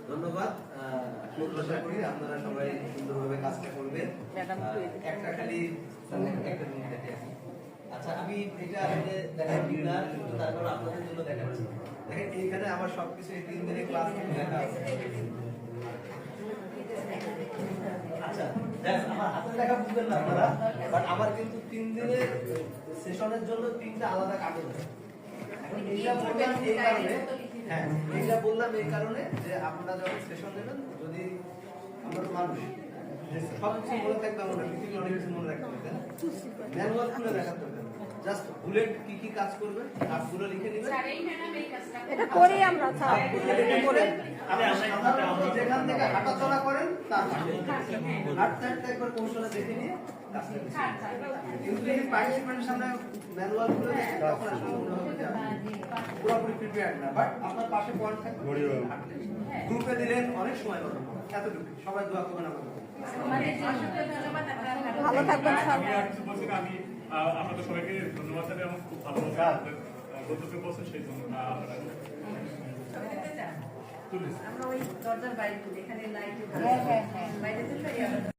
ধন্যবাদ। প্রত্যাশা করি আপনারা সবাই সুন্দরভাবে কাজটা করবেন। একটা খালি একটা মিনিট দেখে। আচ্ছা, আমি এটা আসলে দেখাচ্ছি না, কিন্তু তারপর আপনাদের জন্য দেখাচ্ছি। দেখেন এইখানে আমার সবকিছু এই 3 দিনের ক্লাস দেখা আছে। আচ্ছা, আমার হাতের লেখা বুঝবেন না আপনারা, বাট আমার কিন্তু 3 দিনের সেশনের জন্য 3টা আলাদা কাগজ আছে। এইটা বললাম এই কারণে যে আপনারা যখন সেশন নেবেন, যদি আমরা মানুষ সব কিছু মনে থাকবে এমন না, পৃথিবীর অনেক কিছু মনে রাখতে হবে, ম্যানুয়াল খুলে দেখাতে হবে, জাস্ট বুলেট কি কি কাজ করবে কাজগুলো লিখে নেবেন। এটা করি আমরা যেখান থেকে হাঁটাচলা করেন তার হাঁটতে একবার কৌশলে দেখে নিয়ে কিন্তু যদি পার্টিসিপেন্টের সামনে ম্যানুয়াল খুলে দেখেন তখন আসলে মনে হবে যে পুরোপুরি প্রিপেয়ার্ড না, বাট আপনার পাশে পয়েন্ট থাকবে, গ্রুপে দিলেন অনেক সময় লাগবে। এতটুকু সবাই দোয়া করবেন আমাদের। ভালো থাকবেন। আমি আপনাদের সবাইকে ধন্যবাদ জানাই, আমার খুব ভালো বক্তব্য বলছেন সেই জন্য। আমরা ওই দরজার বাইরে এখানে লাইট বাইরে